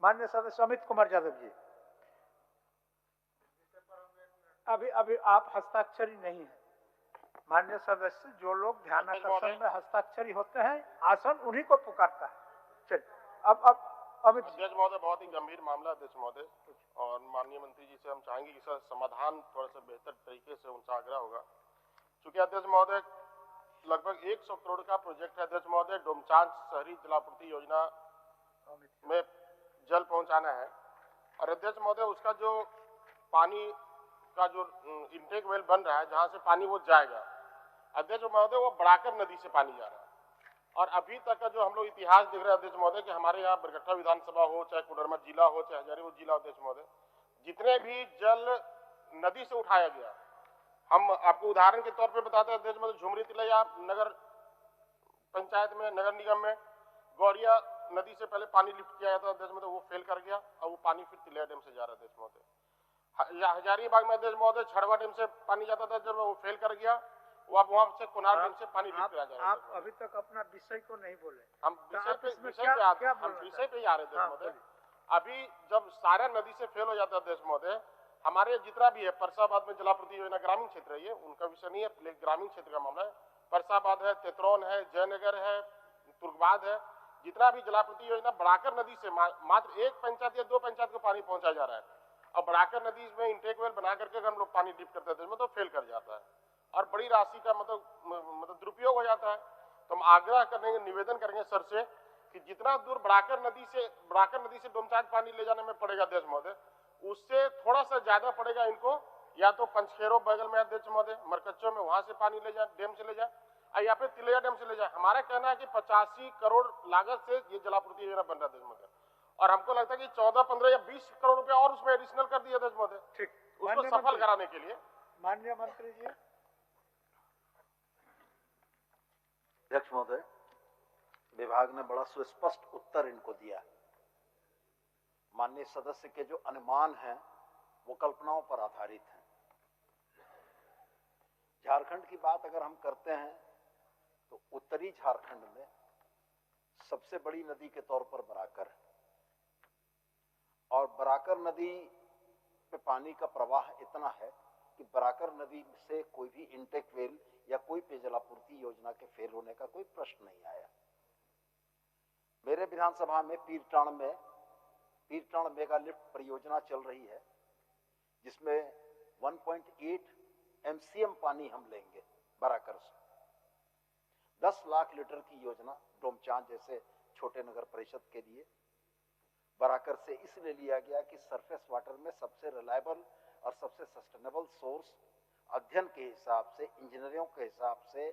माननीय सदस्य अमित कुमार यादव जी, अभी आप हस्ताक्षरी नहीं है। माननीय सदस्य, जो लोग ध्यानाकर्षण में हस्ताक्षरी होते हैं, आसन उन्हीं को पुकारता है। चलिए अब अमित अध्यक्ष महोदय, बहुत ही गंभीर मामला अध्यक्ष महोदय, और माननीय मंत्री जी से हम चाहेंगे कि इसका समाधान थोड़ा सा बेहतर तरीके से उनसे आग्रह होगा। चूंकि अध्यक्ष महोदय लगभग 100 करोड़ का प्रोजेक्ट है अध्यक्ष महोदय, डोमचांच शहरी जलापूर्ति योजना में जल पहुंचाना है। और अध्यक्ष महोदय उसका जो पानी का जो इंटेक वेल बन रहा है, जहां से पानी वो जाएगा अध्यक्ष महोदय, वो बड़ाकर नदी से पानी जा रहा है। और अभी तक का जो हम लोग इतिहास देख रहे हैं अध्यक्ष महोदय कि हमारे यहाँ बरगट्टा विधानसभा हो, चाहे कोडरमा जिला हो, चाहे हजारीबाग जिला अध्यक्ष महोदय, जितने भी जल नदी से उठाया गया, हम आपको उदाहरण के तौर पे बताते हैं अध्यक्ष महोदय, झुमरी तिलैया नगर पंचायत में, नगर निगम में गौरिया नदी से पहले पानी लिफ्ट किया जाता अध्यक्ष महोदय, वो फेल कर गया और वो पानी फिर तिलैया डैम से जा रहा है अध्यक्ष महोदय। हजारीबाग में अध्यक्ष महोदय छड़वा डैम से पानी जाता था, जब वो फेल कर गया, वो आप वहां से कोनार डैम से पानी लिफ्ट किया जा रहा है। आप अभी तक अपना विषय को नहीं बोले। हम विषय पे ही आ रहे थे महोदय। अभी जब सारा नदी से फेल हो जाता है अध्यक्ष महोदय, हमारे जितना भी है परसाबाद में जलापूर्ति योजना ग्रामीण क्षेत्र है, ये उनका विषय नहीं है, ग्रामीण क्षेत्र का मामला है। परसाबाद है, तेतरौन है, जयनगर है, तुर्कबाद है, जितना भी जलापूर्ति योजना बड़ाकर नदी से मात्र एक पंचायत या दो पंचायत को पानी पहुंचाया जा रहा है, और बड़ाकर नदी में इंटेक वेल बना करके अगर हम लोग पानी डिप करते थे तो फेल कर जाता है और बड़ी राशि का मतलब दुरुपयोग हो जाता है। तो हम आग्रह करेंगे, निवेदन करेंगे सर से कि जितना दूर बड़ाकर नदी से डोमचांच पानी ले जाने में पड़ेगा अध्यक्ष महोदय, उससे थोड़ा सा ज्यादा पड़ेगा इनको, या तो पंचखेरो बगल में अध्यक्ष महोदय मरकच्चो में, वहां से पानी ले जाए, डैम से ले जाए, या फिर तिलैया डैम से ले जाए। हमारा कहना है कि 85 करोड़ लागत से ये जलापूर्ति योजना बन रहा है अध्यक्ष महोदय, और हमको लगता है कि 14, 15 या 20 करोड़ रुपया और उसमें एडिशनल कर दिया अध्यक्ष महोदय, ठीक, उसको सफल कराने के लिए। माननीय मंत्री जी। अध्यक्ष महोदय, विभाग ने बड़ा सुस्पष्ट उत्तर इनको दिया। माननीय सदस्य के जो अनुमान हैं वो कल्पनाओं पर आधारित हैं। झारखंड की बात अगर हम करते हैं तो उत्तरी झारखंड में सबसे बड़ी नदी के तौर पर बराकर है, और बराकर नदी पे पानी का प्रवाह इतना है कि बराकर नदी से कोई भी इंटेक वेल या कोई पेयजलापूर्ति योजना के फेल होने का कोई प्रश्न नहीं आया। मेरे विधानसभा में पीरटाण मेगा लिफ्ट परियोजना चल रही है, जिसमें 1.8 MCM पानी हम लेंगे बराकर से। 10 लाख लीटर की योजना डोमचांच जैसे छोटे नगर परिषद के लिए बराकर से इसलिए लिया गया कि सरफेस वाटर में सबसे रिलायबल और सबसे सस्टेनेबल सोर्स अध्ययन के हिसाब से, इंजीनियरों के हिसाब से,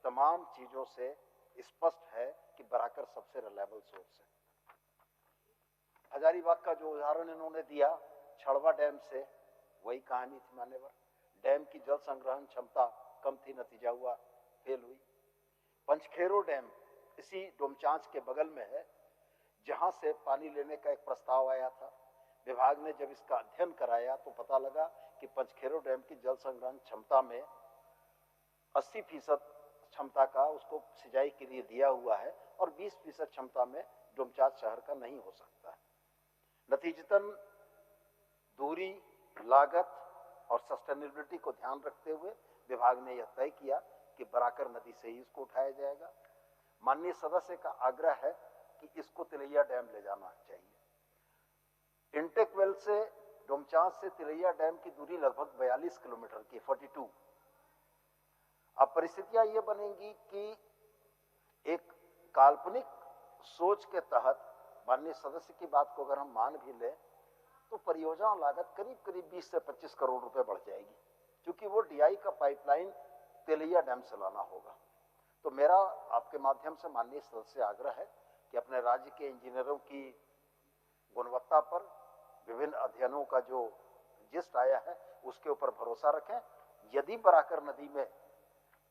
तमाम चीजों से स्पष्ट है कि बराकर सबसे रिलायबल सोर्स है। हजारीबाग का जो उदाहरण इन्होंने दिया छड़वा डैम से, वही कहानी थी मान्यवर। डैम की जल संग्रहण क्षमता कम थी, नतीजा हुआ फेल हुई। पंचखेरो डैम इसी डोमचांच के बगल में है, जहां से पानी लेने का एक प्रस्ताव आया था। विभाग ने जब इसका अध्ययन कराया तो पता लगा कि पंचखेरो डैम की जल संग्रहण क्षमता में 80% क्षमता का उसको सिंचाई के लिए दिया हुआ है, और 20% क्षमता में डोमचांच शहर का नहीं हो सकता है। नतीजतन दूरी, लागत और सस्टेनेबिलिटी को ध्यान रखते हुए विभाग ने यह तय किया कि बराकर नदी से ही इसको उठाया जाएगा। माननीय सदस्य का आग्रह है कि इसको तिलैया डैम ले जाना चाहिए। इंटेक वेल से डोमचांच से तिलैया डैम की दूरी लगभग 42 किलोमीटर की, 42। अब परिस्थितियां ये बनेंगी कि एक काल्पनिक सोच के तहत माननीय सदस्य की बात को अगर हम मान भी लें तो परियोजना लागत करीब 20 से 25 करोड़ रुपए बढ़ जाएगी, क्योंकि वो DI का पाइपलाइन तिलैया डैम से लाना होगा। तो मेरा आपके माध्यम से माननीय सदस्य से आग्रह है कि अपने राज्य के इंजीनियरों की गुणवत्ता पर, विभिन्न अध्ययनों का जो जिस्ट आया है उसके ऊपर भरोसा रखें। यदि बराकर नदी में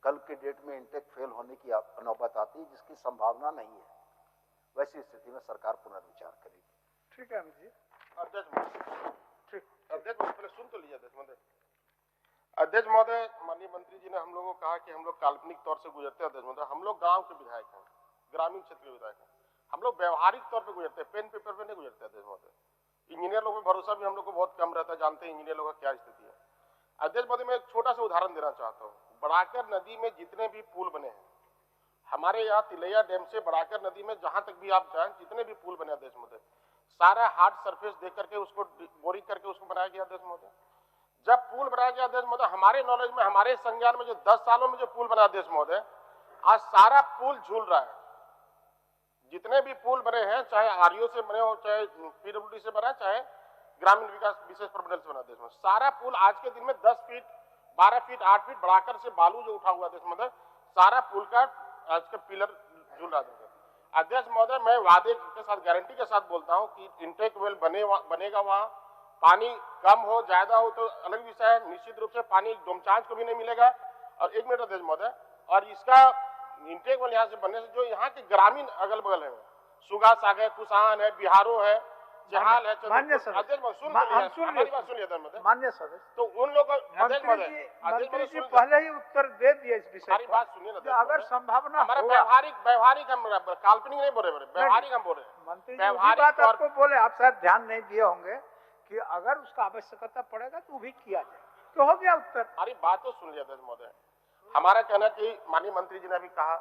कल के डेट में इंटेक फेल होने की नौबत आती है, जिसकी संभावना नहीं है, वैसी स्थिति में सरकार पुनर्विचार करेगी। ठीक है अमित जी। अध्यक्ष पहले सुन तो लीजिए अध्यक्ष महोदय। माननीय मंत्री जी ने हम लोगों को कहा कि हम लोग काल्पनिक तौर से गुजरते हैं अध्यक्ष महोदय। हम लोग गांव के विधायक हैं, ग्रामीण क्षेत्र के विधायक हैं। हम लोग व्यवहारिक तौर पे गुजरते हैं, पेन पेपर पे नहीं गुजरते अध्यक्ष महोदय। इंजीनियर लोगों पे भरोसा भी हम लोग को बहुत कम रहता है, जानते हैं इंजीनियर लोगों का क्या स्थिति है। अध्यक्ष महोदय, मैं एक छोटा सा उदाहरण देना चाहता हूँ। बड़ाकर नदी में जितने भी पुल बने हैं, हमारे यहाँ तिलैया डैम से बड़ाकर नदी में जहां तक भी आप जाएं, जितने भी पुल बने अध्यक्ष महोदय, सारा हार्ड सरफेस देख करके उसको बोरिंग करके उसको बनाया गया अध्यक्ष महोदय। जब पुल बनाया गया अध्यक्ष महोदय, हमारे नॉलेज में, हमारे संज्ञान में जो 10 सालों में जो पुल बना अध्यक्ष महोदय, आज सारा पुल झूल रहा है। जितने भी पुल बने हैं, चाहे आरईओ से बने हो, चाहे पीडब्ल्यूडी से बना, चाहे ग्रामीण विकास विशेष प्रबंधन से बना अध्यक्ष महोदय, सारा पुल आज के दिन में 10 फीट 12 फीट 8 फीट बढ़ाकर से बालू जो उठा हुआ अध्यक्ष महोदय, सारा पुल का आज के पिलर झूल रहा है अध्यक्ष महोदय। मैं वादे के साथ, गारंटी के साथ बोलता हूं कि इंटेक वेल बनेगा, वहां पानी कम हो ज्यादा हो तो अलग विषय है, निश्चित रूप से पानी डोमचांच को भी नहीं मिलेगा। और एक मिनट अध्यक्ष महोदय, और इसका इंटेक वेल यहाँ से बनने से जो यहाँ के ग्रामीण अगल बगल है, सुगासाग है, कुसान है, बिहारो है, जहाल है, मान्य सदस्य, हमारी बात सुनिए अध्यक्ष मान्य सदस्य, तो उन लोग मंत्री जी पहले ही उत्तर दे दिए इस विषय हमारी बात सुनिए ना, अगर संभावना हमारा व्यवहारिक हम काल्पनिक नहीं बोल रहे, व्यवहारिक हम बोल रहे हैं। मंत्री जी बात आपको बोले, आप शायद ध्यान नहीं दिए होंगे कि अगर उसका आवश्यकता पड़ेगा तो भी किया जाए, तो हो गया उत्तर। हमारी बात तो सुन लिया अध्यक्ष महोदय। हमारा कहना कि माननीय मंत्री जी ने भी कहा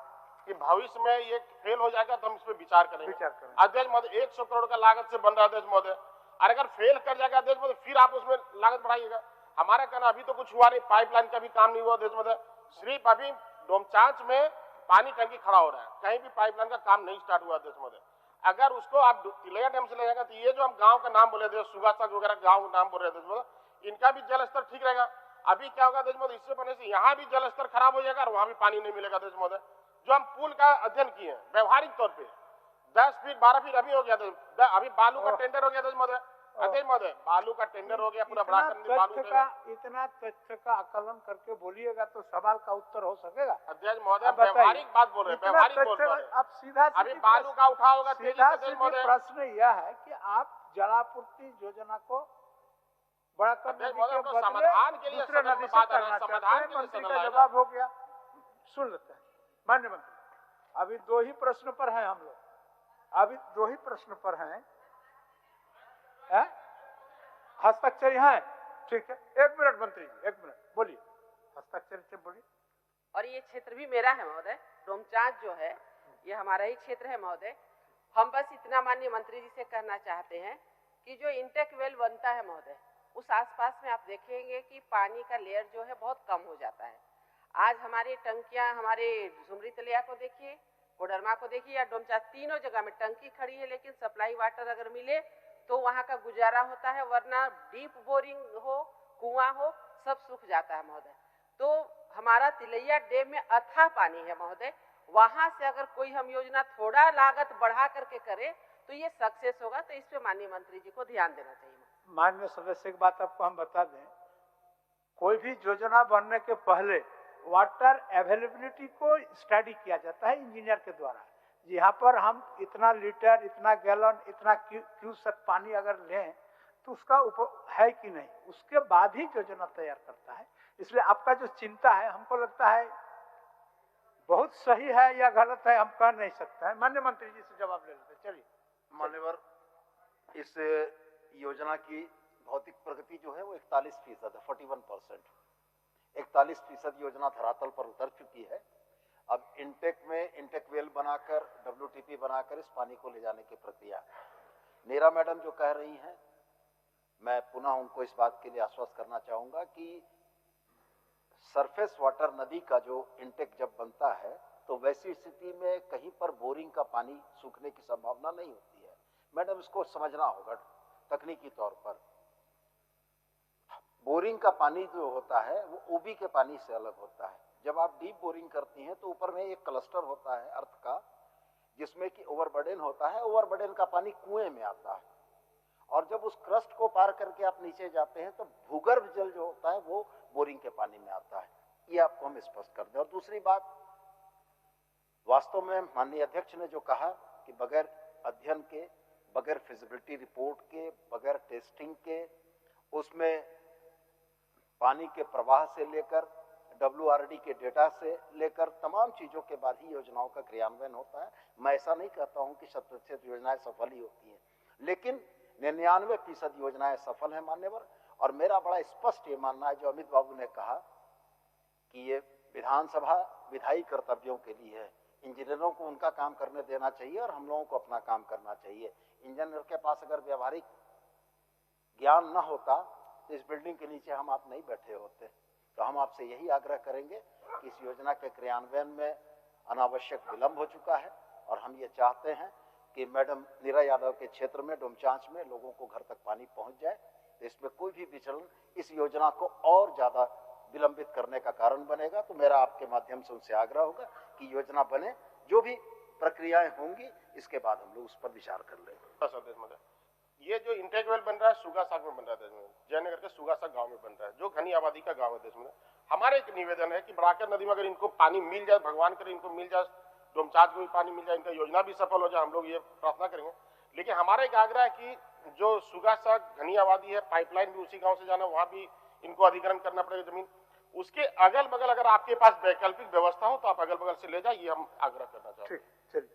कि भविष्य में ये फेल हो जाएगा तो हम इस पर विचार करेंगे। अध्यक्ष महोदय 100 करोड़ का लागत से बन रहा है अध्यक्ष महोदय, और अगर फेल कर जाएगा अध्यक्ष महोदय फिर आप उसमें लागत बढ़ाइएगा। हमारा कहना अभी तो कुछ हुआ नहीं, पाइपलाइन का भी काम नहीं हुआ अध्यक्ष महोदय, सिर्फ अभी डोमचांच में पानी टंकी खड़ा हो रहा है, कहीं भी पाइपलाइन का काम नहीं स्टार्ट हुआ अध्यक्ष महोदय। अगर उसको आप तिलैया डैम से ले जाएगा तो ये जो हम गाँव का नाम बोले थे, सुगासाग वगैरह गाँव का नाम बोल रहे थे अध्यक्ष महोदय, इनका भी जल स्तर ठीक रहेगा। अभी क्या होगा अध्यक्ष महोदय, इससे बनने से यहाँ भी जल स्तर खराब हो जाएगा और वहां भी पानी नहीं मिलेगा अध्यक्ष महोदय। जो हम पुल का अध्ययन किए हैं व्यवहारिक तौर पे 10 फीट 12 फीट अभी हो गया, अभी बालू का टेंडर हो गया अध्यक्ष महोदय, अध्यक्ष महोदय बालू का टेंडर हो गया पूरा इतना तथ्य का आकलन करके बोलिएगा तो सवाल का उत्तर हो सकेगा अध्यक्ष महोदय। व्यवहारिक बात बोल रहे हैं, व्यवहारिक बोल रहे हैं। आप सीधा अभी बालू का उठा होगा, सीधा प्रश्न यह है कि आप जलापूर्ति योजना को बड़ा करने के समाधान के लिए दूसरे नदी से करना चाहते हैं। मंत्री का जवाब हो गया, सुन लेते हैं। माननीय मंत्री, अभी 2 ही प्रश्न पर हैं हम लोग, अभी 2 ही प्रश्न पर हैं, हस्ताक्षर है, ठीक है। 1 मिनट मंत्री जी, 1 मिनट बोलिए, हस्ताक्षर से बोलिए। और ये क्षेत्र भी मेरा है महोदय, डोमचांच जो है ये हमारा ही क्षेत्र है महोदय। हम बस इतना माननीय मंत्री जी से कहना चाहते हैं कि जो इंटेक वेल बनता है महोदय, उस आसपास में आप देखेंगे कि पानी का लेयर जो है बहुत कम हो जाता है। आज हमारी टंकियां, हमारे झुमरी तिलैया को देखिए, कोडरमा को देखिए या डोमचांच, तीनों जगह में टंकी खड़ी है, लेकिन सप्लाई वाटर अगर मिले तो वहां का गुजारा होता है, वरना डीप बोरिंग हो, कुआं हो, सब सूख जाता है महोदय। तो हमारा तिलैया डैम में अथाह पानी है महोदय, वहां से अगर कोई हम योजना थोड़ा लागत बढ़ा करके करे तो ये सक्सेस होगा। तो इस पे माननीय मंत्री जी को ध्यान देना चाहिए। माननीय सदस्य की बात आपको हम बता दें, कोई भी योजना बनने के पहले वाटर अवेलेबिलिटी को स्टडी किया जाता है इंजीनियर के द्वारा। यहाँ पर हम इतना लीटर, इतना गैलन, इतना क्यूसेक पानी अगर लें तो उसका है कि नहीं, उसके बाद ही योजना तैयार करता है। इसलिए आपका जो चिंता है, हमको लगता है बहुत सही है या गलत है हम कह नहीं सकते हैं। माननीय मंत्री जी से जवाब ले लेते। चलिए मान्यवर, इस योजना की भौतिक प्रगति जो है वो 41% है, 41%। 41% योजना धरातल पर उतर चुकी है। अब इंटेक वेल बनाकर, WTP बनाकर इस पानी को ले जाने की प्रक्रिया। नीरा मैडम जो कह रही हैं, मैं पुनः उनको इस बात के लिए आश्वस्त करना चाहूंगा कि सरफेस वाटर नदी का जो इंटेक जब बनता है तो वैसी स्थिति में कहीं पर बोरिंग का पानी सूखने की संभावना नहीं होती है। मैडम, इसको समझना होगा तकनीकी तौर पर। बोरिंग का पानी जो होता है वो ओबी के पानी से अलग होता है। जब आप डीप बोरिंग करती हैं तो ऊपर में एक क्लस्टर होता है अर्थ का, जिसमें कि ओवरबर्डन होता है। ओवरबर्डन का पानी कुएं में आता है, और जब उस क्रस्ट को पार करके आप नीचे जाते हैं तो भूगर्भ जल जो होता है वो बोरिंग के पानी में आता है। ये आपको हम स्पष्ट कर दें। और दूसरी बात, वास्तव में माननीय अध्यक्ष ने जो कहा कि बगैर अध्ययन के, बगैर फिजिबिलिटी रिपोर्ट के, बगैर टेस्टिंग के, उसमें पानी के प्रवाह से लेकर WRD के डेटा से लेकर तमाम चीजों के बाद ही योजनाओं का क्रियान्वयन होता है। मैं ऐसा नहीं कहता हूं कि 100% योजनाएं सफल ही होती हैं, लेकिन 99% योजनाएं सफल हैं मान्यवर। और मेरा बड़ा स्पष्ट ये मानना है, जो अमित बाबू ने कहा कि ये विधानसभा विधायी कर्तव्यों के लिए है, इंजीनियरों को उनका काम करने देना चाहिए और हम लोगों को अपना काम करना चाहिए। इंजीनियर के पास अगर व्यवहारिक ज्ञान न होता तो इस बिल्डिंग के नीचे हम आप नहीं बैठे होते। तो हम आपसे यही आग्रह करेंगे कि इस योजना के क्रियान्वयन में अनावश्यक विलंब हो चुका है और हम ये चाहते हैं कि मैडम नीरा यादव के क्षेत्र में डोमचांच में लोगों को घर तक पानी पहुंच जाए। तो इसमें कोई भी विचलन इस योजना को और ज्यादा विलंबित करने का कारण बनेगा। तो मेरा आपके माध्यम से उनसे आग्रह होगा कि योजना बने, जो भी प्रक्रियाएं होंगी इसके बाद हम लोग उस पर विचार कर लेंगे। ये जो इंटेक वेल बन रहा है सुगासाग में बन रहा है, देश में जयनगर के सुगासाग गांव में बन रहा है, जो घनी आबादी का गांव है देश में। हमारा एक निवेदन है कि बराकर नदी में अगर इनको पानी मिल जाए, भगवान करे इनको मिल जाए, डोमचांच को भी पानी मिल जाए, इनका योजना भी सफल हो जाए, हम लोग ये प्रार्थना करेंगे। लेकिन हमारा एक आग्रह है कि जो सुगासाग घनी आबादी है, पाइपलाइन भी उसी गाँव से जाना, वहाँ भी इनको अधिग्रहण करना पड़ेगा जमीन। उसके अगल बगल अगर आपके पास वैकल्पिक व्यवस्था हो तो आप अगल बगल से ले जाए, ये हम आग्रह करना चाहते हैं।